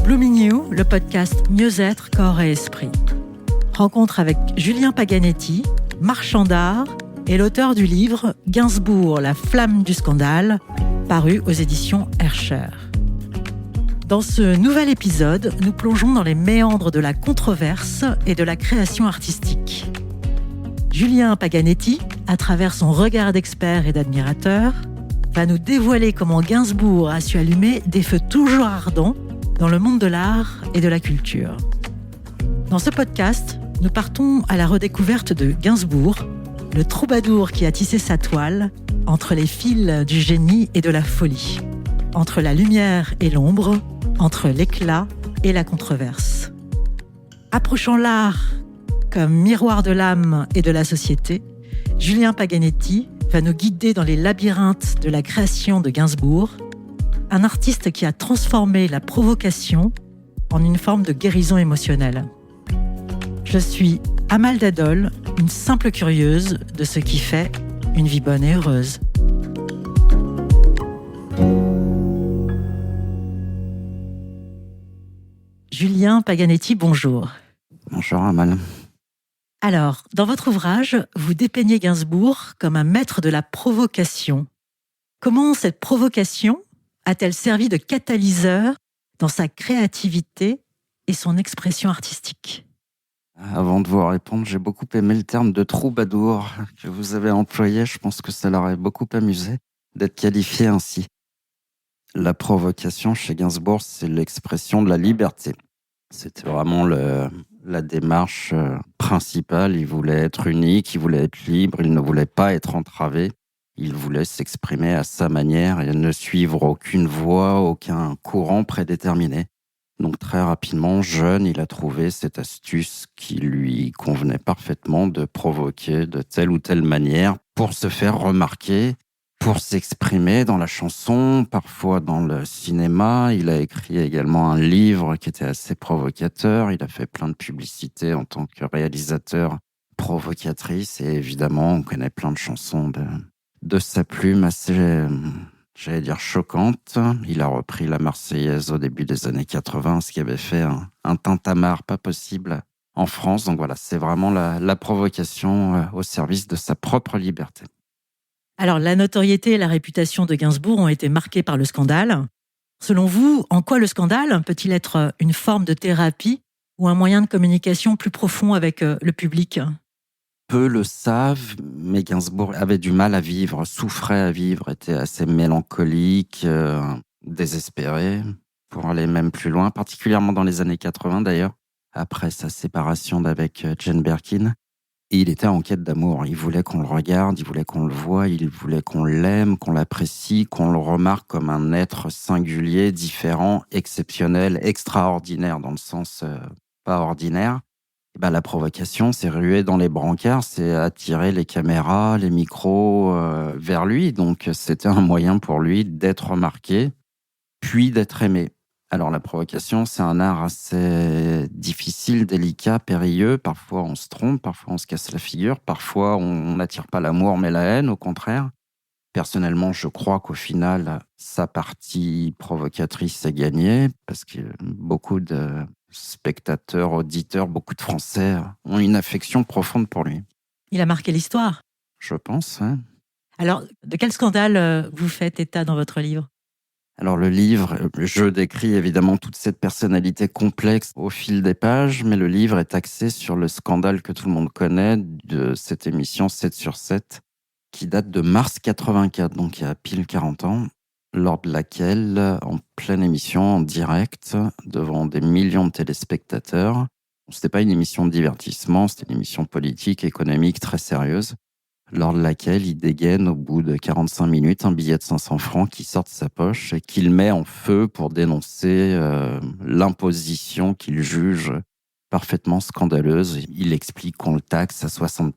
Blooming You, le podcast Mieux-être, corps et esprit. Rencontre avec Julien Paganetti, marchand d'art et l'auteur du livre Gainsbourg, la flamme du scandale, paru aux éditions Hercher. Dans ce nouvel épisode, nous plongeons dans les méandres de la controverse et de la création artistique. Julien Paganetti, à travers son regard d'expert et d'admirateur, va nous dévoiler comment Gainsbourg a su allumer des feux toujours ardents dans le monde de l'art et de la culture. Dans ce podcast, nous partons à la redécouverte de Gainsbourg, le troubadour qui a tissé sa toile entre les fils du génie et de la folie, entre la lumière et l'ombre, entre l'éclat et la controverse. Approchant l'art comme miroir de l'âme et de la société, Julien Paganetti va nous guider dans les labyrinthes de la création de Gainsbourg, un artiste qui a transformé la provocation en une forme de guérison émotionnelle. Je suis Amal Dadol, une simple curieuse de ce qui fait une vie bonne et heureuse. Julien Paganetti, bonjour. Bonjour Amal. Alors, dans votre ouvrage, vous dépeignez Gainsbourg comme un maître de la provocation. Comment cette provocation a-t-elle servi de catalyseur dans sa créativité et son expression artistique ? Avant de vous répondre, j'ai beaucoup aimé le terme de troubadour que vous avez employé. Je pense que ça leur a beaucoup amusé d'être qualifié ainsi. La provocation chez Gainsbourg, c'est l'expression de la liberté. C'était vraiment la démarche principale. Il voulait être unique, il voulait être libre, il ne voulait pas être entravé. Il voulait s'exprimer à sa manière et ne suivre aucune voie, aucun courant prédéterminé. Donc très rapidement, jeune, il a trouvé cette astuce qui lui convenait parfaitement de provoquer de telle ou telle manière pour se faire remarquer, pour s'exprimer dans la chanson, parfois dans le cinéma. Il a écrit également un livre qui était assez provocateur. Il a fait plein de publicités en tant que réalisateur provocatrice et évidemment, on connaît plein de chansons de sa plume assez, j'allais dire, choquante. Il a repris la Marseillaise au début des années 80, ce qui avait fait un tintamarre pas possible en France. Donc voilà, c'est vraiment la provocation au service de sa propre liberté. Alors, la notoriété et la réputation de Gainsbourg ont été marquées par le scandale. Selon vous, en quoi le scandale peut-il être une forme de thérapie ou un moyen de communication plus profond avec le public ? Peu le savent, mais Gainsbourg avait du mal à vivre, souffrait à vivre, était assez mélancolique, désespéré, pour aller même plus loin, particulièrement dans les années 80 d'ailleurs, après sa séparation d'avec Jane Birkin. Et il était en quête d'amour, il voulait qu'on le regarde, il voulait qu'on le voie, il voulait qu'on l'aime, qu'on l'apprécie, qu'on le remarque comme un être singulier, différent, exceptionnel, extraordinaire dans le sens pas ordinaire. La provocation, c'est ruer dans les brancards, c'est attirer les caméras, les micros vers lui. Donc, c'était un moyen pour lui d'être remarqué, puis d'être aimé. Alors, la provocation, c'est un art assez difficile, délicat, périlleux. Parfois, on se trompe, parfois, on se casse la figure. Parfois, on n'attire pas l'amour, mais la haine, au contraire. Personnellement, je crois qu'au final, sa partie provocatrice est gagnée, parce que beaucoup de spectateurs, auditeurs, beaucoup de Français ont une affection profonde pour lui. Il a marqué l'histoire. Je pense, hein. Alors, de quel scandale vous faites état dans votre livre ? Alors le livre, je décris évidemment toute cette personnalité complexe au fil des pages, mais le livre est axé sur le scandale que tout le monde connaît de cette émission 7 sur 7, qui date de mars 84, donc il y a pile 40 ans. Lors de laquelle, en pleine émission, en direct, devant des millions de téléspectateurs, c'était pas une émission de divertissement, c'était une émission politique, économique, très sérieuse, lors de laquelle il dégaine au bout de 45 minutes un billet de 500 francs qui sort de sa poche et qu'il met en feu pour dénoncer l'imposition qu'il juge parfaitement scandaleuse. Il explique qu'on le taxe à 74%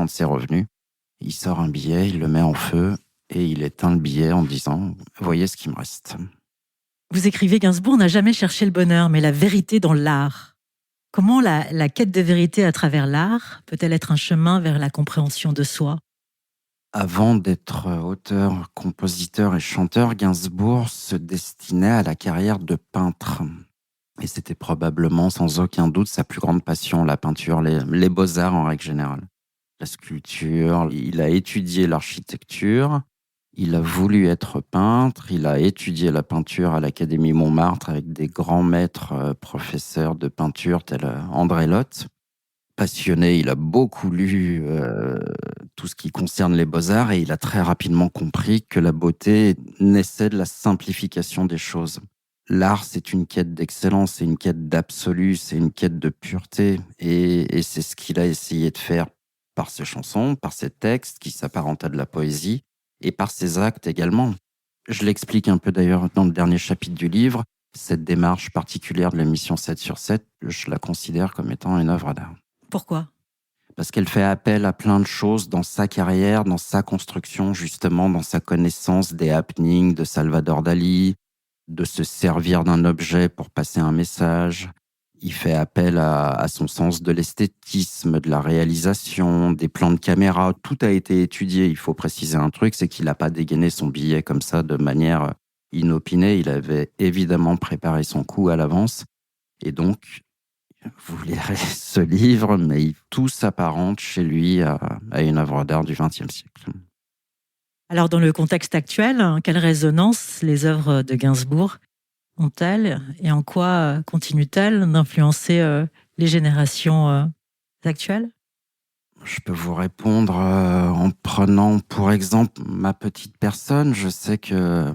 de ses revenus. Il sort un billet, il le met en feu, et il éteint le billet en disant « Voyez ce qui me reste ». Vous écrivez « Gainsbourg n'a jamais cherché le bonheur, mais la vérité dans l'art ». Comment la quête de vérité à travers l'art peut-elle être un chemin vers la compréhension de soi ? Avant d'être auteur, compositeur et chanteur, Gainsbourg se destinait à la carrière de peintre. Et c'était probablement, sans aucun doute, sa plus grande passion, la peinture, les beaux-arts en règle générale. La sculpture, il a étudié l'architecture, il a voulu être peintre, il a étudié la peinture à l'Académie Montmartre avec des grands maîtres professeurs de peinture tels André Lotte. Passionné, il a beaucoup lu tout ce qui concerne les beaux-arts et il a très rapidement compris que la beauté naissait de la simplification des choses. L'art, c'est une quête d'excellence, c'est une quête d'absolu, c'est une quête de pureté et c'est ce qu'il a essayé de faire par ses chansons, par ses textes qui s'apparentent à de la poésie et par ses actes également. Je l'explique un peu d'ailleurs dans le dernier chapitre du livre. Cette démarche particulière de l'émission 7 sur 7, je la considère comme étant une œuvre d'art. Pourquoi ? Parce qu'elle fait appel à plein de choses dans sa carrière, dans sa construction, justement, dans sa connaissance des happenings de Salvador Dali, de se servir d'un objet pour passer un message. Il fait appel à son sens de l'esthétisme, de la réalisation, des plans de caméra. Tout a été étudié. Il faut préciser un truc, c'est qu'il n'a pas dégainé son billet comme ça de manière inopinée. Il avait évidemment préparé son coup à l'avance. Et donc, vous lirez ce livre, mais tout s'apparente chez lui à une œuvre d'art du XXe siècle. Alors, dans le contexte actuel, quelle résonance les œuvres de Gainsbourg ont-elles et en quoi continuent-elles d'influencer les générations actuelles ? Je peux vous répondre en prenant pour exemple ma petite personne. Je sais que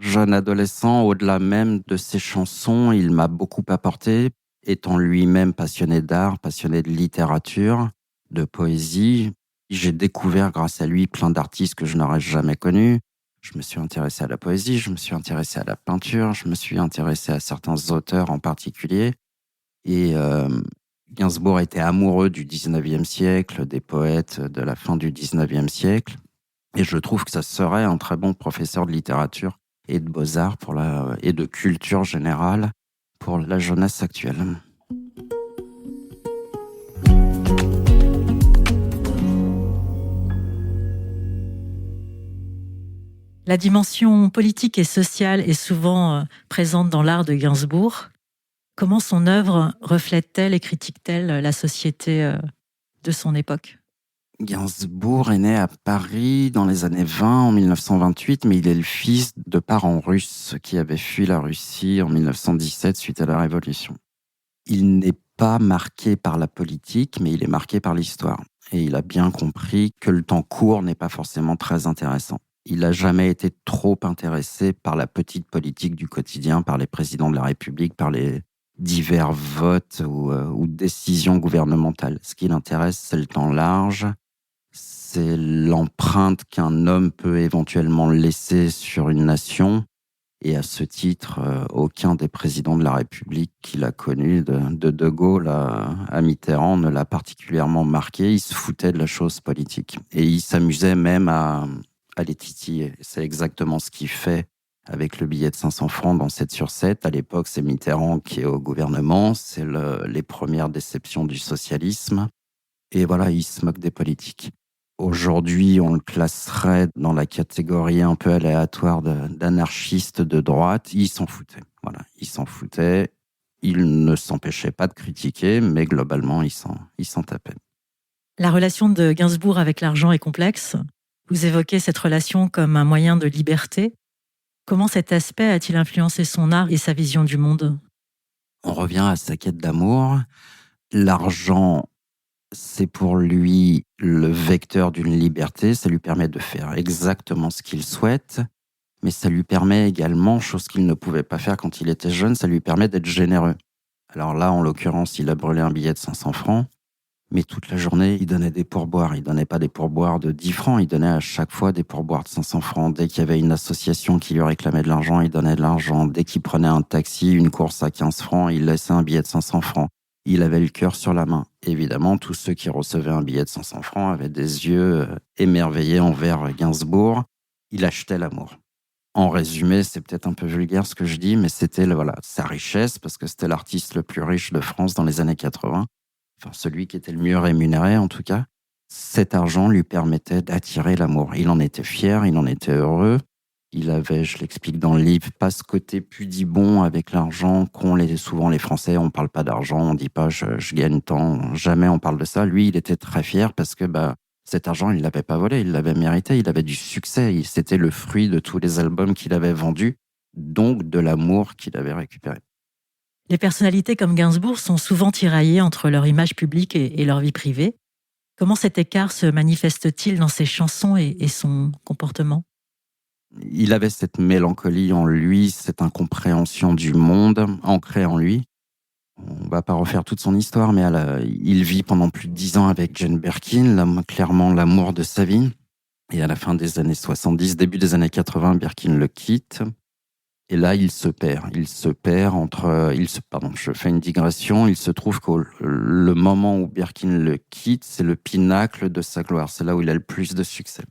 jeune adolescent, au-delà même de ses chansons, il m'a beaucoup apporté, étant lui-même passionné d'art, passionné de littérature, de poésie. J'ai découvert grâce à lui plein d'artistes que je n'aurais jamais connus. Je me suis intéressé à la poésie, je me suis intéressé à la peinture, je me suis intéressé à certains auteurs en particulier. Et Gainsbourg était amoureux du 19e siècle, des poètes de la fin du 19e siècle. Et je trouve que ça serait un très bon professeur de littérature et de beaux-arts et de culture générale pour la jeunesse actuelle. La dimension politique et sociale est souvent présente dans l'art de Gainsbourg. Comment son œuvre reflète-t-elle et critique-t-elle la société de son époque ? Gainsbourg est né à Paris dans les années 20, en 1928, mais il est le fils de parents russes qui avaient fui la Russie en 1917 suite à la Révolution. Il n'est pas marqué par la politique, mais il est marqué par l'histoire. Et il a bien compris que le temps court n'est pas forcément très intéressant. Il n'a jamais été trop intéressé par la petite politique du quotidien, par les présidents de la République, par les divers votes ou décisions gouvernementales. Ce qui l'intéresse, c'est le temps large, c'est l'empreinte qu'un homme peut éventuellement laisser sur une nation. Et à ce titre, aucun des présidents de la République qu'il a connus, de Gaulle à Mitterrand, ne l'a particulièrement marqué. Il se foutait de la chose politique. Et il s'amusait même à les titiller. C'est exactement ce qu'il fait avec le billet de 500 francs dans 7 sur 7. À l'époque, c'est Mitterrand qui est au gouvernement. C'est les premières déceptions du socialisme. Et voilà, il se moque des politiques. Aujourd'hui, on le classerait dans la catégorie un peu aléatoire d'anarchiste de droite. Il s'en foutait. Voilà, il s'en foutait. Il ne s'empêchait pas de critiquer, mais globalement, il s'en tapait. La relation de Gainsbourg avec l'argent est complexe. Vous évoquez cette relation comme un moyen de liberté. Comment cet aspect a-t-il influencé son art et sa vision du monde ? On revient à sa quête d'amour. L'argent, c'est pour lui le vecteur d'une liberté. Ça lui permet de faire exactement ce qu'il souhaite, mais ça lui permet également, chose qu'il ne pouvait pas faire quand il était jeune, ça lui permet d'être généreux. Alors là, en l'occurrence, il a brûlé un billet de 500 francs, mais toute la journée, il donnait des pourboires. Il donnait pas des pourboires de 10 francs, il donnait à chaque fois des pourboires de 500 francs. Dès qu'il y avait une association qui lui réclamait de l'argent, il donnait de l'argent. Dès qu'il prenait un taxi, une course à 15 francs, il laissait un billet de 500 francs. Il avait le cœur sur la main. Évidemment, tous ceux qui recevaient un billet de 500 francs avaient des yeux émerveillés envers Gainsbourg. Il achetait l'amour. En résumé, c'est peut-être un peu vulgaire ce que je dis, mais c'était sa richesse, parce que c'était l'artiste le plus riche de France dans les années 80. Enfin, celui qui était le mieux rémunéré, en tout cas. cet argent lui permettait d'attirer l'amour. Il en était fier, il en était heureux. Il avait, je l'explique dans le livre, pas ce côté pudibond avec l'argent souvent les Français. On parle pas d'argent, on dit pas je gagne tant, jamais on parle de ça. Lui, il était très fier parce que cet argent, il l'avait pas volé, il l'avait mérité, il avait du succès. C'était le fruit de tous les albums qu'il avait vendus, donc de l'amour qu'il avait récupéré. Les personnalités comme Gainsbourg sont souvent tiraillées entre leur image publique et leur vie privée. Comment cet écart se manifeste-t-il dans ses chansons et son comportement ? Il avait cette mélancolie en lui, cette incompréhension du monde ancrée en lui. On va pas refaire toute son histoire, mais il vit pendant plus de 10 ans avec Jane Birkin, clairement l'amour de sa vie. Et à la fin des années 70, début des années 80, Birkin le quitte. Et là, il se perd. Je fais une digression. Il se trouve que le moment où Birkin le quitte, c'est le pinacle de sa gloire. C'est là où il a le plus de succès.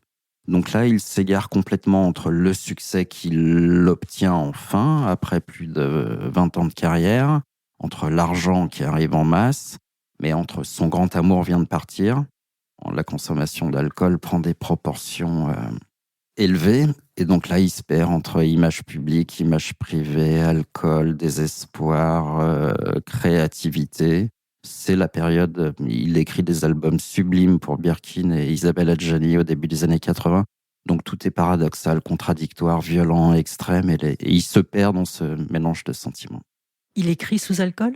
Donc là, il s'égare complètement entre le succès qu'il obtient enfin, après plus de 20 ans de carrière, entre l'argent qui arrive en masse, mais entre son grand amour vient de partir. La consommation d'alcool prend des proportions élevées. Et donc là, il se perd entre image publique, image privée, alcool, désespoir, créativité. C'est la période, il écrit des albums sublimes pour Birkin et Isabelle Adjani au début des années 80. Donc tout est paradoxal, contradictoire, violent, extrême, et il se perd dans ce mélange de sentiments. Il écrit sous alcool ?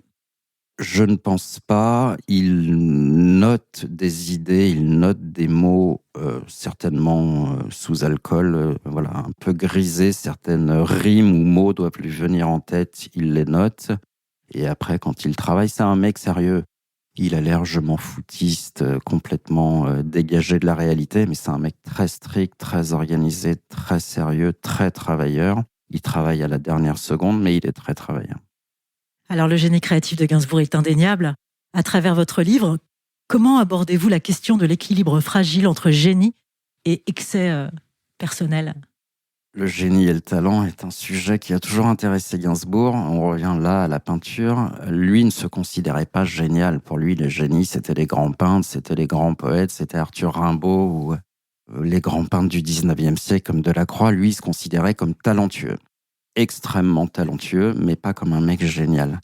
Je ne pense pas. Il note des idées, il note des mots, certainement sous alcool, un peu grisés. Certaines rimes ou mots doivent lui venir en tête, il les note. Et après, quand il travaille, c'est un mec sérieux. Il a l'air je m'en foutiste, complètement dégagé de la réalité, mais c'est un mec très strict, très organisé, très sérieux, très travailleur. Il travaille à la dernière seconde, mais il est très travailleur. Alors, le génie créatif de Gainsbourg est indéniable. À travers votre livre, comment abordez-vous la question de l'équilibre fragile entre génie et excès personnel ? Le génie et le talent est un sujet qui a toujours intéressé Gainsbourg. On revient là à la peinture. Lui ne se considérait pas génial. Pour lui, les génies, c'était les grands peintres, c'était les grands poètes, c'était Arthur Rimbaud ou les grands peintres du 19e siècle comme Delacroix. Lui, il se considérait comme talentueux. Extrêmement talentueux, mais pas comme un mec génial.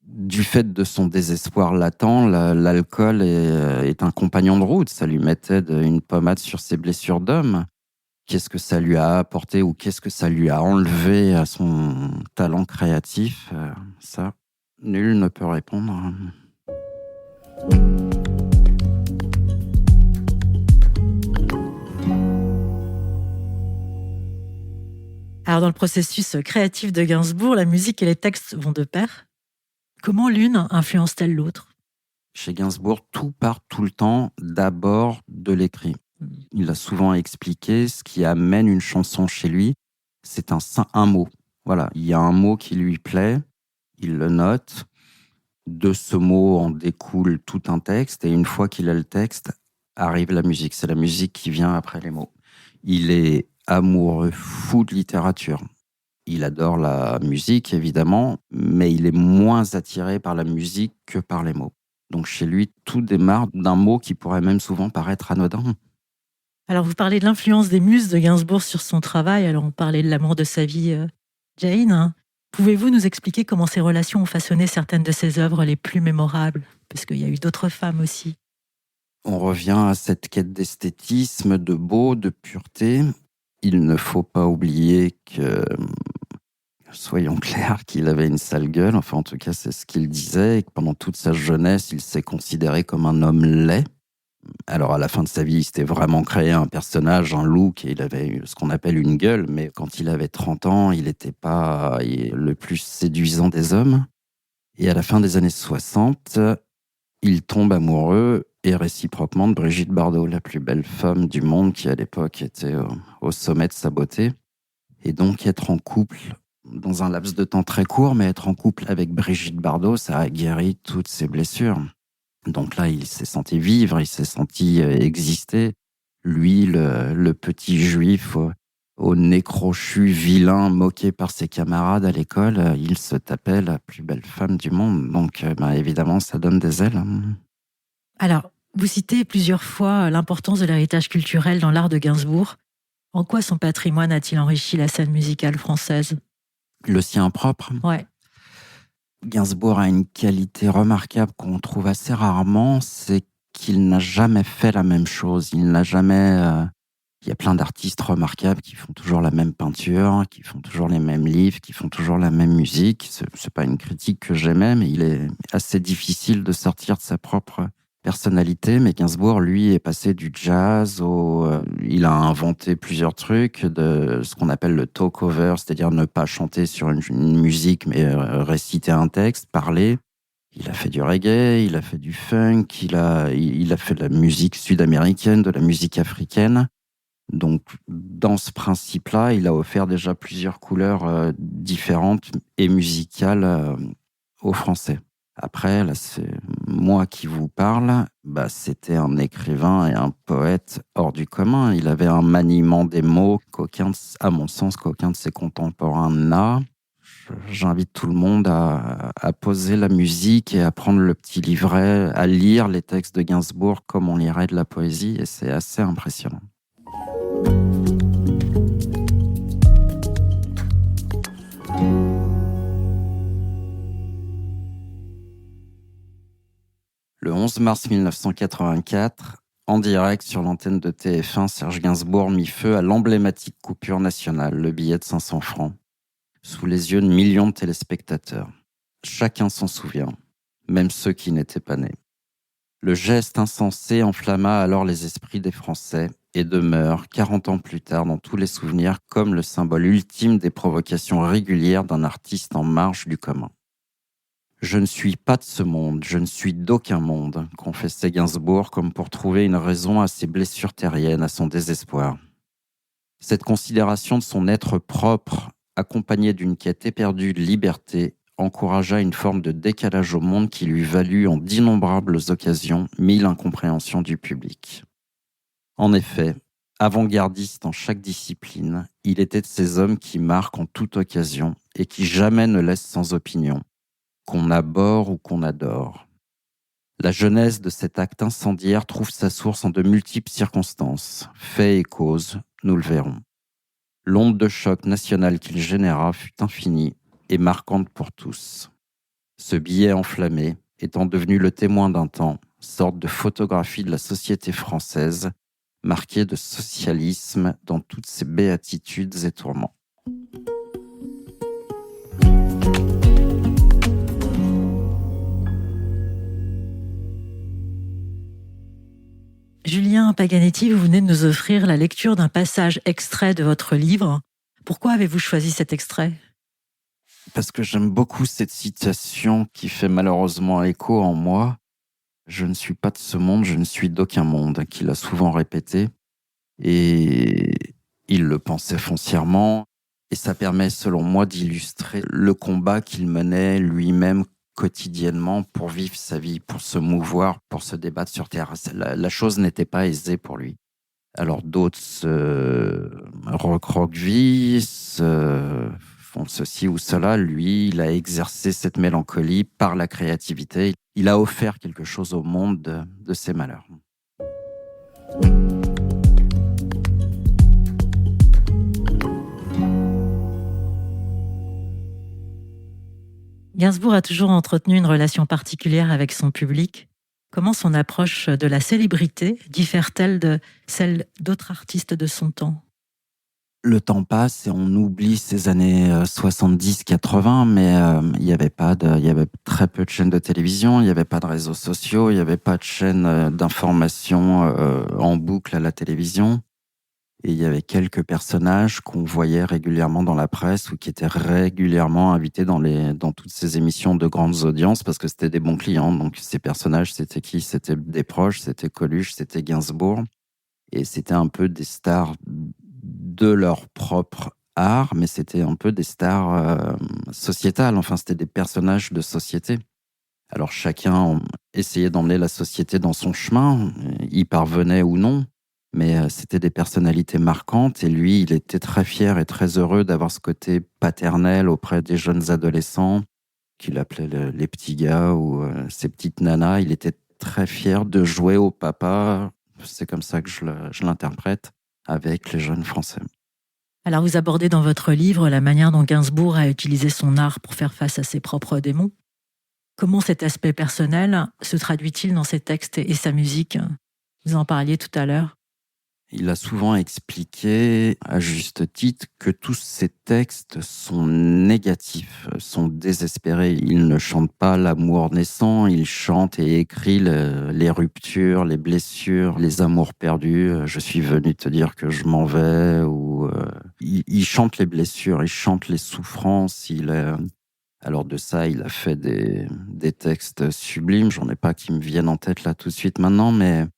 Du fait de son désespoir latent, l'alcool est un compagnon de route. Ça lui mettait une pommade sur ses blessures d'homme. Qu'est-ce que ça lui a apporté ou qu'est-ce que ça lui a enlevé à son talent créatif ? Ça, nul ne peut répondre. Alors, dans le processus créatif de Gainsbourg, la musique et les textes vont de pair. Comment l'une influence-t-elle l'autre ? Chez Gainsbourg, tout part tout le temps d'abord de l'écrit. Il a souvent expliqué ce qui amène une chanson chez lui, c'est un mot. Voilà, il y a un mot qui lui plaît, il le note. De ce mot en découle tout un texte, et une fois qu'il a le texte, arrive la musique. C'est la musique qui vient après les mots. Il est amoureux, fou de littérature. Il adore la musique, évidemment, mais il est moins attiré par la musique que par les mots. Donc chez lui, tout démarre d'un mot qui pourrait même souvent paraître anodin. Alors, vous parlez de l'influence des muses de Gainsbourg sur son travail. Alors, on parlait de l'amour de sa vie, Jane. Pouvez-vous nous expliquer comment ces relations ont façonné certaines de ses œuvres les plus mémorables ? Parce qu'il y a eu d'autres femmes aussi. On revient à cette quête d'esthétisme, de beau, de pureté. Il ne faut pas oublier que, soyons clairs, qu'il avait une sale gueule. Enfin, en tout cas, c'est ce qu'il disait. Et que pendant toute sa jeunesse, il s'est considéré comme un homme laid. Alors, à la fin de sa vie, il s'était vraiment créé un personnage, un look, et il avait ce qu'on appelle une gueule. Mais quand il avait 30 ans, il n'était pas le plus séduisant des hommes. Et à la fin des années 60, il tombe amoureux, et réciproquement, de Brigitte Bardot, la plus belle femme du monde, qui à l'époque était au sommet de sa beauté. Et donc, être en couple, dans un laps de temps très court, mais être en couple avec Brigitte Bardot, ça a guéri toutes ses blessures. Donc là, il s'est senti vivre, il s'est senti exister. Lui, le petit juif au nez crochu, vilain, moqué par ses camarades à l'école, il se tapait la plus belle femme du monde. Donc, évidemment, ça donne des ailes. Alors, Vous citez plusieurs fois l'importance de l'héritage culturel dans l'art de Gainsbourg. En quoi son patrimoine a-t-il enrichi la scène musicale française ? Le sien propre. Ouais. Gainsbourg a une qualité remarquable qu'on trouve assez rarement, c'est qu'il n'a jamais fait la même chose. Il n'a jamais... Il y a plein d'artistes remarquables qui font toujours la même peinture, qui font toujours les mêmes livres, qui font toujours la même musique. C'est pas une critique que j'aimais, mais il est assez difficile de sortir de sa propre personnalité. Mais Gainsbourg, lui, est passé du jazz il a inventé plusieurs trucs, de ce qu'on appelle le talk-over, c'est-à-dire ne pas chanter sur une musique, mais réciter un texte, parler. Il a fait du reggae, il a fait du funk, il a fait de la musique sud-américaine, de la musique africaine. Donc, dans ce principe-là, il a offert déjà plusieurs couleurs différentes et musicales aux Français. Après, là, c'est moi qui vous parle. C'était un écrivain et un poète hors du commun. Il avait un maniement des mots à mon sens, qu'aucun de ses contemporains n'a. J'invite tout le monde à poser la musique et à prendre le petit livret, à lire les textes de Gainsbourg comme on lirait de la poésie, et c'est assez impressionnant. Le 11 mars 1984, en direct sur l'antenne de TF1, Serge Gainsbourg mit feu à l'emblématique coupure nationale, le billet de 500 francs, sous les yeux de millions de téléspectateurs. Chacun s'en souvient, même ceux qui n'étaient pas nés. Le geste insensé enflamma alors les esprits des Français et demeure, 40 ans plus tard, dans tous les souvenirs, comme le symbole ultime des provocations régulières d'un artiste en marge du commun. Je ne suis pas de ce monde, je ne suis d'aucun monde, confessait Gainsbourg comme pour trouver une raison à ses blessures terriennes, à son désespoir. Cette considération de son être propre, accompagnée d'une quête éperdue de liberté, encouragea une forme de décalage au monde qui lui valut en d'innombrables occasions 1000 incompréhensions du public. En effet, avant-gardiste en chaque discipline, il était de ces hommes qui marquent en toute occasion et qui jamais ne laissent sans opinion, qu'on abhorre ou qu'on adore. La genèse de cet acte incendiaire trouve sa source en de multiples circonstances, faits et causes, nous le verrons. L'onde de choc national qu'il généra fut infinie et marquante pour tous. Ce billet enflammé, étant devenu le témoin d'un temps, sorte de photographie de la société française, marquée de socialisme dans toutes ses béatitudes et tourments. Julien Paganetti, vous venez de nous offrir la lecture d'un passage extrait de votre livre. Pourquoi avez-vous choisi cet extrait ? Parce que j'aime beaucoup cette citation qui fait malheureusement écho en moi. Je ne suis pas de ce monde, je ne suis d'aucun monde, qu'il a souvent répété. Et il le pensait foncièrement. Et ça permet, selon moi, d'illustrer le combat qu'il menait lui-même quotidiennement pour vivre sa vie, pour se mouvoir, pour se débattre sur Terre. La chose n'était pas aisée pour lui. Alors d'autres se recroquevillent, font ceci ou cela. Lui, il a exercé cette mélancolie par la créativité. Il a offert quelque chose au monde de ses malheurs. Gainsbourg a toujours entretenu une relation particulière avec son public. Comment son approche de la célébrité diffère-t-elle de celle d'autres artistes de son temps ? Le temps passe et on oublie ces années 70-80, mais il y avait très peu de chaînes de télévision, il n'y avait pas de réseaux sociaux, il n'y avait pas de chaînes d'information en boucle à la télévision. Et il y avait quelques personnages qu'on voyait régulièrement dans la presse ou qui étaient régulièrement invités dans toutes ces émissions de grandes audiences parce que c'était des bons clients. Donc ces personnages, c'était qui ? C'était des proches, c'était Coluche, c'était Gainsbourg. Et c'était un peu des stars de leur propre art, mais c'était un peu des stars sociétales. Enfin, c'était des personnages de société. Alors chacun essayait d'emmener la société dans son chemin, y parvenait ou non. Mais c'était des personnalités marquantes et lui, il était très fier et très heureux d'avoir ce côté paternel auprès des jeunes adolescents qu'il appelait les petits gars ou ces petites nanas. Il était très fier de jouer au papa. C'est comme ça que je l'interprète avec les jeunes Français. Alors vous abordez dans votre livre la manière dont Gainsbourg a utilisé son art pour faire face à ses propres démons. Comment cet aspect personnel se traduit-il dans ses textes et sa musique? Vous en parliez tout à l'heure. Il a souvent expliqué, à juste titre, que tous ses textes sont négatifs, sont désespérés. Il ne chante pas l'amour naissant, il chante et écrit les ruptures, les blessures, les amours perdus. Je suis venu te dire que je m'en vais. Il chante les blessures, il chante les souffrances. Alors de ça, il a fait des textes sublimes. J'en ai pas qui me viennent en tête là tout de suite maintenant, mais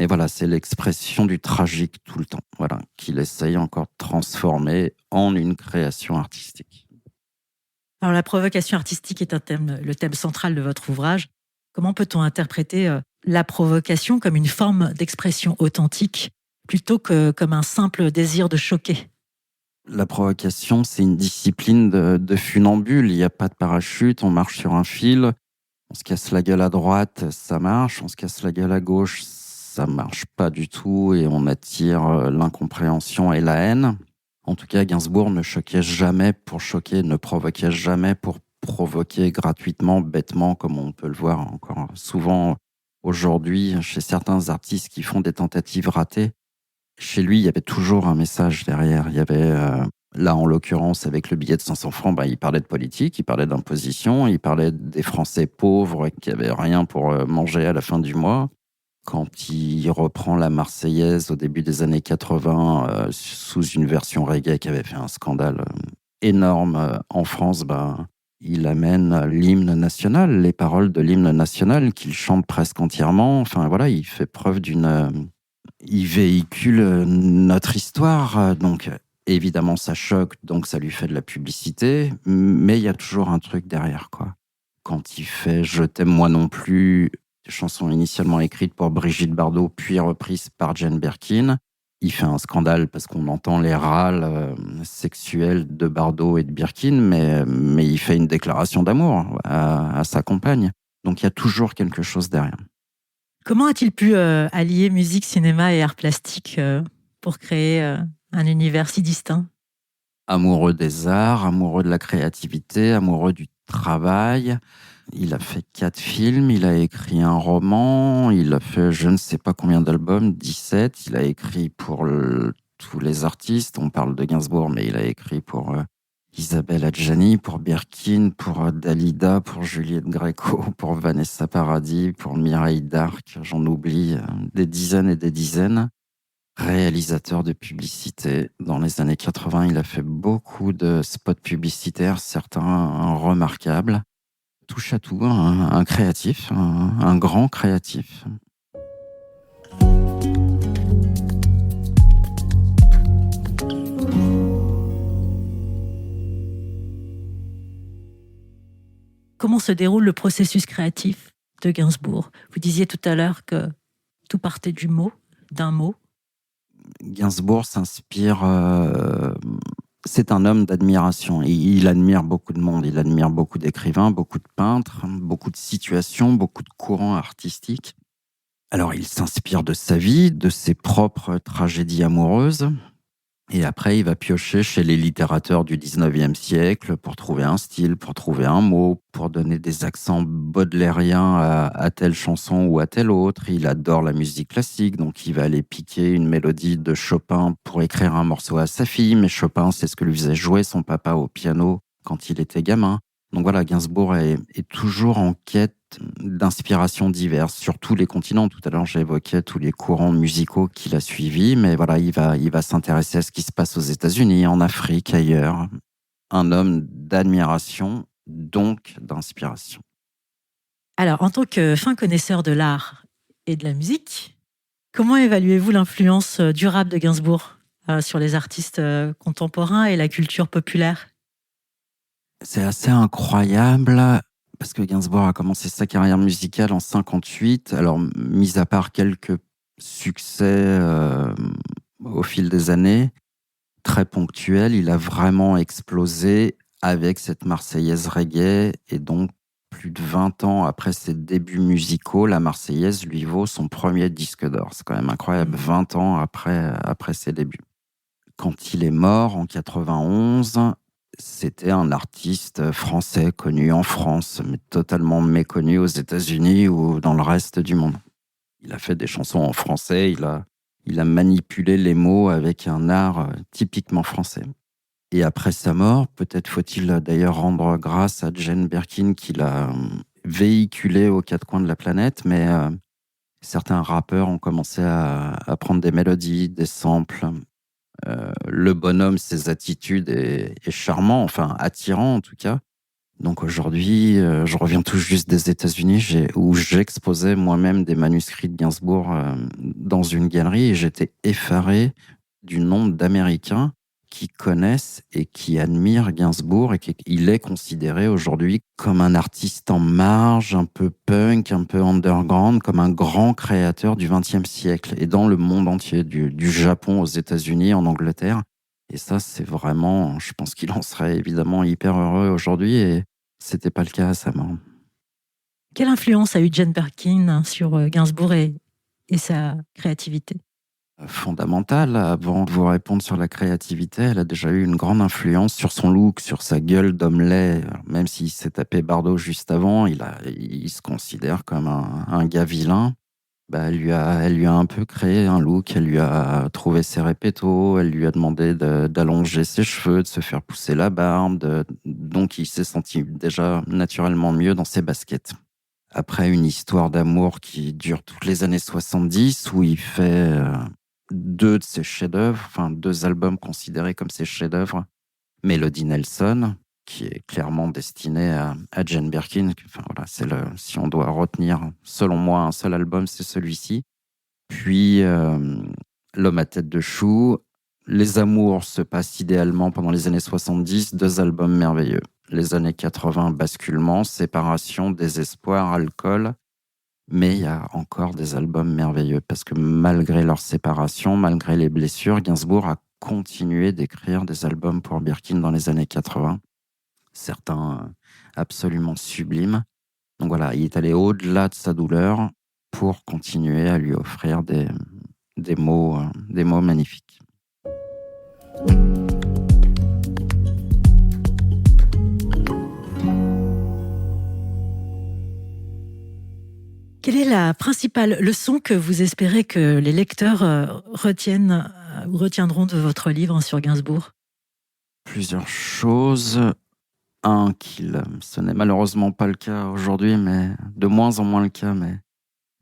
voilà, c'est l'expression du tragique tout le temps, voilà, qu'il essaye encore de transformer en une création artistique. Alors la provocation artistique est le thème central de votre ouvrage. Comment peut-on interpréter la provocation comme une forme d'expression authentique plutôt que comme un simple désir de choquer? La provocation, c'est une discipline de funambule. Il n'y a pas de parachute, on marche sur un fil, on se casse la gueule à droite, ça marche, on se casse la gueule à gauche, ça marche pas du tout et on attire l'incompréhension et la haine. En tout cas, Gainsbourg ne choquait jamais pour choquer, ne provoquait jamais pour provoquer gratuitement, bêtement, comme on peut le voir encore souvent aujourd'hui chez certains artistes qui font des tentatives ratées. Chez lui, il y avait toujours un message derrière. Il y avait, là en l'occurrence, avec le billet de 500 francs, il parlait de politique, il parlait d'imposition, il parlait des Français pauvres qui avaient rien pour manger à la fin du mois. Quand il reprend la Marseillaise au début des années 80 sous une version reggae qui avait fait un scandale énorme en France, il amène l'hymne national, les paroles de l'hymne national qu'il chante presque entièrement. Enfin voilà, il fait preuve il véhicule notre histoire, donc évidemment ça choque, donc ça lui fait de la publicité, mais il y a toujours un truc derrière, quoi. Quand il fait « Je t'aime moi non plus », chanson initialement écrite pour Brigitte Bardot, puis reprise par Jane Birkin. Il fait un scandale parce qu'on entend les râles sexuels de Bardot et de Birkin, mais il fait une déclaration d'amour à sa compagne. Donc il y a toujours quelque chose derrière. Comment a-t-il pu allier musique, cinéma et art plastique pour créer un univers si distinct? Amoureux des arts, amoureux de la créativité, amoureux du travail. Il a fait 4 films, il a écrit un roman, il a fait je ne sais pas combien d'albums, 17. Il a écrit pour tous les artistes. On parle de Gainsbourg, mais il a écrit pour Isabelle Adjani, pour Birkin, pour Dalida, pour Juliette Gréco, pour Vanessa Paradis, pour Mireille Darc. J'en oublie des dizaines et des dizaines. Réalisateur de publicité. Dans les années 80, il a fait beaucoup de spots publicitaires, certains remarquables. Touche à tout, un créatif, un grand créatif. Comment se déroule le processus créatif de Gainsbourg? Vous disiez tout à l'heure que tout partait d'un mot. Gainsbourg s'inspire... c'est un homme d'admiration. Il admire beaucoup de monde, il admire beaucoup d'écrivains, beaucoup de peintres, beaucoup de situations, beaucoup de courants artistiques. Alors il s'inspire de sa vie, de ses propres tragédies amoureuses. Et après, il va piocher chez les littérateurs du 19e siècle pour trouver un style, pour trouver un mot, pour donner des accents baudelairiens à telle chanson ou à telle autre. Il adore la musique classique, donc il va aller piquer une mélodie de Chopin pour écrire un morceau à sa fille. Mais Chopin, c'est ce que lui faisait jouer son papa au piano quand il était gamin. Donc voilà, Gainsbourg est toujours en quête d'inspirations diverses sur tous les continents. Tout à l'heure, j'évoquais tous les courants musicaux qu'il a suivis, mais voilà, il va s'intéresser à ce qui se passe aux États-Unis, en Afrique, ailleurs. Un homme d'admiration, donc d'inspiration. Alors, en tant que fin connaisseur de l'art et de la musique, comment évaluez-vous l'influence durable de Gainsbourg sur les artistes contemporains et la culture populaire? C'est assez incroyable parce que Gainsbourg a commencé sa carrière musicale en 58. Alors, mis à part quelques succès au fil des années, très ponctuels, il a vraiment explosé avec cette Marseillaise reggae et donc plus de 20 ans après ses débuts musicaux, la Marseillaise lui vaut son premier disque d'or. C'est quand même incroyable, 20 ans après ses débuts. Quand il est mort en 91, c'était un artiste français connu en France, mais totalement méconnu aux États-Unis ou dans le reste du monde. Il a fait des chansons en français, il a manipulé les mots avec un art typiquement français. Et après sa mort, peut-être faut-il d'ailleurs rendre grâce à Jane Birkin qui l'a véhiculé aux quatre coins de la planète, mais certains rappeurs ont commencé à prendre des mélodies, des samples. Le bonhomme, ses attitudes est charmant, enfin attirant en tout cas. Donc aujourd'hui, je reviens tout juste des États-Unis où j'exposais moi-même des manuscrits de Gainsbourg dans une galerie et j'étais effaré du nombre d'Américains qui connaissent et qui admirent Gainsbourg et qu'il est considéré aujourd'hui comme un artiste en marge, un peu punk, un peu underground, comme un grand créateur du XXe siècle et dans le monde entier, du Japon aux États-Unis, en Angleterre. Et ça, c'est vraiment, je pense qu'il en serait évidemment hyper heureux aujourd'hui et c'était pas le cas à sa mort. Quelle influence a eu Jane Birkin sur Gainsbourg et sa créativité? Fondamentale. Avant de vous répondre sur la créativité, elle a déjà eu une grande influence sur son look, sur sa gueule d'homme laid. Même s'il s'est tapé Bardot juste avant, il se considère comme un gars vilain. Elle lui a un peu créé un look, elle lui a trouvé ses répétos, elle lui a demandé d'allonger ses cheveux, de se faire pousser la barbe. Donc il s'est senti déjà naturellement mieux dans ses baskets. Après une histoire d'amour qui dure toutes les années 70, où il fait deux de ses chefs-d'œuvre, enfin 2 albums considérés comme ses chefs-d'œuvre. Melody Nelson, qui est clairement destiné à Jane Birkin. Enfin, voilà, si on doit retenir, selon moi, un seul album, c'est celui-ci. Puis, L'homme à tête de chou. Les amours se passent idéalement pendant les années 70, 2 albums merveilleux. Les années 80, basculement, séparation, désespoir, alcool. Mais il y a encore des albums merveilleux parce que malgré leur séparation, malgré les blessures, Gainsbourg a continué d'écrire des albums pour Birkin dans les années 80. Certains absolument sublimes. Donc voilà, il est allé au-delà de sa douleur pour continuer à lui offrir des mots magnifiques. Quelle est la principale leçon que vous espérez que les lecteurs retiennent ou retiendront de votre livre sur Gainsbourg? Plusieurs choses. Un, ce n'est malheureusement pas le cas aujourd'hui, mais de moins en moins le cas, mais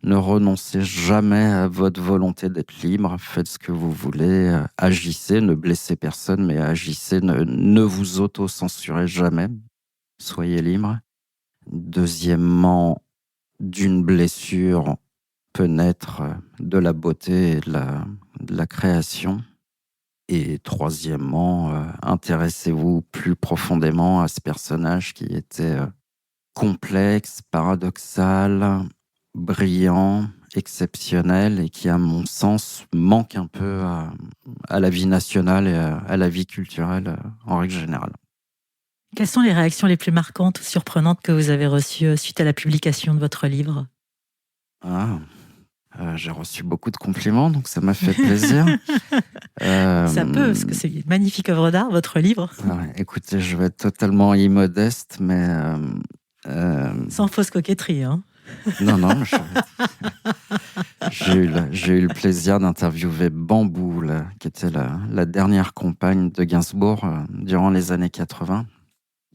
ne renoncez jamais à votre volonté d'être libre. Faites ce que vous voulez, agissez, ne blessez personne, mais agissez, ne vous auto-censurez jamais. Soyez libre. Deuxièmement, d'une blessure peut naître de la beauté et de la création. Et troisièmement, intéressez-vous plus profondément à ce personnage qui était complexe, paradoxal, brillant, exceptionnel et qui, à mon sens, manque un peu à la vie nationale et à la vie culturelle en règle générale. Quelles sont les réactions les plus marquantes ou surprenantes que vous avez reçues suite à la publication de votre livre? J'ai reçu beaucoup de compliments, donc ça m'a fait plaisir. Ça peut, parce que c'est une magnifique œuvre d'art, votre livre. Écoutez, je vais être totalement immodeste, mais... Sans fausse coquetterie, hein. Non, j'ai eu le plaisir d'interviewer Bambou, qui était la dernière compagne de Gainsbourg durant les années 80,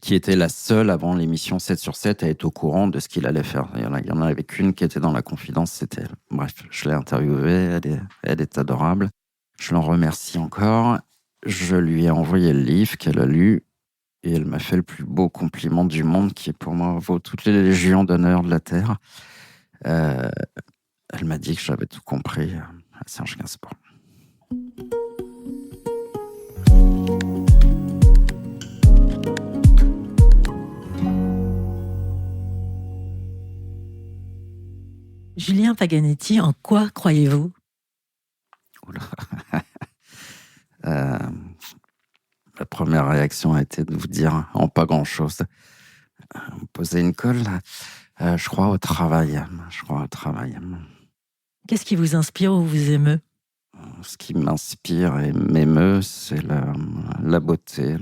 qui était la seule avant l'émission 7 sur 7 à être au courant de ce qu'il allait faire. Il y en avait qu'une qui était dans la confidence, c'était elle. Bref, je l'ai interviewée, elle est adorable. Je l'en remercie encore. Je lui ai envoyé le livre qu'elle a lu et elle m'a fait le plus beau compliment du monde qui, pour moi, vaut toutes les légions d'honneur de la Terre. Elle m'a dit que j'avais tout compris à Serge Gainsbourg. Julien Paganetti, en quoi croyez-vous? La première réaction a été de vous dire en pas grand-chose. Poser une colle, je crois au travail. Qu'est-ce qui vous inspire ou vous émeut? Ce qui m'inspire et m'émeut, c'est la beauté,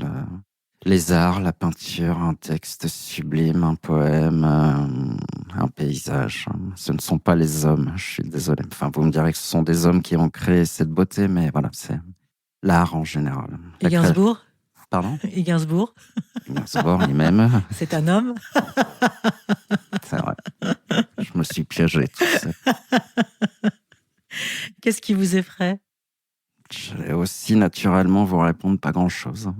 les arts, la peinture, un texte sublime, un poème, un paysage. Ce ne sont pas les hommes, je suis désolé. Enfin, vous me direz que ce sont des hommes qui ont créé cette beauté, mais voilà, c'est l'art en général. Et Gainsbourg? Pardon? Et Gainsbourg? Gainsbourg, il m'aime. C'est un homme? C'est vrai. Je me suis piégé, tout ça. Qu'est-ce qui vous effraie? Je vais aussi naturellement vous répondre pas grand-chose.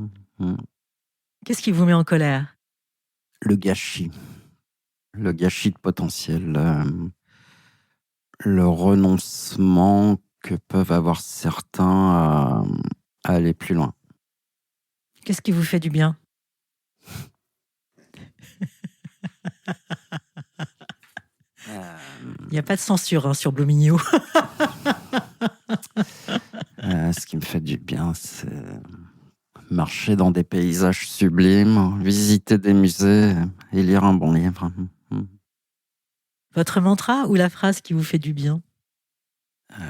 Qu'est-ce qui vous met en colère? Le gâchis de potentiel, le renoncement que peuvent avoir certains à aller plus loin. Qu'est-ce qui vous fait du bien? Il n'y a pas de censure sur Blumigno. Ce qui me fait du bien, c'est marcher dans des paysages sublimes, visiter des musées et lire un bon livre. Votre mantra ou la phrase qui vous fait du bien?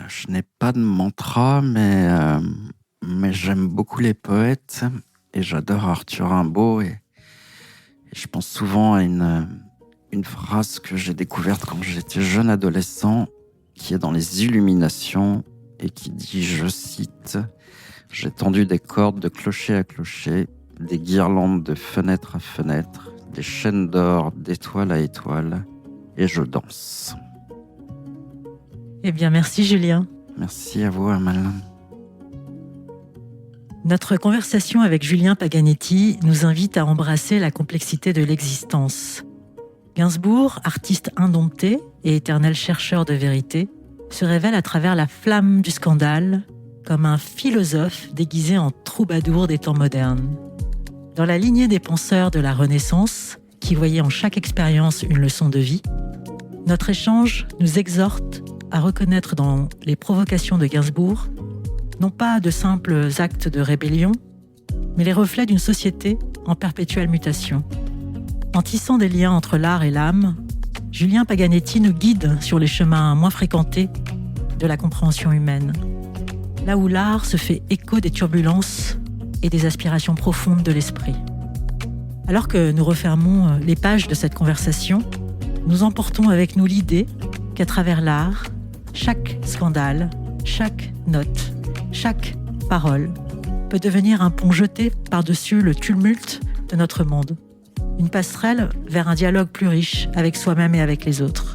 Je n'ai pas de mantra, mais j'aime beaucoup les poètes et j'adore Arthur Rimbaud. Et je pense souvent à une phrase que j'ai découverte quand j'étais jeune adolescent, qui est dans les Illuminations et qui dit, je cite, « J'ai tendu des cordes de clocher à clocher, des guirlandes de fenêtre à fenêtre, des chaînes d'or d'étoile à étoile, et je danse. » Eh bien, merci Julien. Merci à vous, Amal. Notre conversation avec Julien Paganetti nous invite à embrasser la complexité de l'existence. Gainsbourg, artiste indompté et éternel chercheur de vérité, se révèle à travers la flamme du scandale comme un philosophe déguisé en troubadour des temps modernes. Dans la lignée des penseurs de la Renaissance, qui voyaient en chaque expérience une leçon de vie, notre échange nous exhorte à reconnaître dans les provocations de Gainsbourg non pas de simples actes de rébellion, mais les reflets d'une société en perpétuelle mutation. En tissant des liens entre l'art et l'âme, Julien Paganetti nous guide sur les chemins moins fréquentés de la compréhension humaine, là où l'art se fait écho des turbulences et des aspirations profondes de l'esprit. Alors que nous refermons les pages de cette conversation, nous emportons avec nous l'idée qu'à travers l'art, chaque scandale, chaque note, chaque parole peut devenir un pont jeté par-dessus le tumulte de notre monde. Une passerelle vers un dialogue plus riche avec soi-même et avec les autres.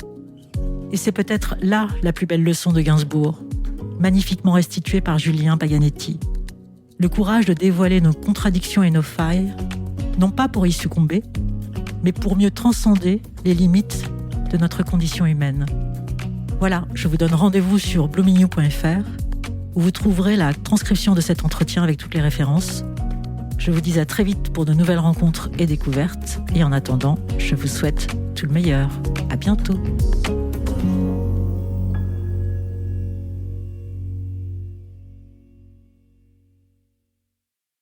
Et c'est peut-être là la plus belle leçon de Gainsbourg, magnifiquement restituée par Julien Paganetti. Le courage de dévoiler nos contradictions et nos failles, non pas pour y succomber, mais pour mieux transcender les limites de notre condition humaine. Voilà, je vous donne rendez-vous sur blumigno.fr où vous trouverez la transcription de cet entretien avec toutes les références. Je vous dis à très vite pour de nouvelles rencontres et découvertes. Et en attendant, je vous souhaite tout le meilleur. À bientôt.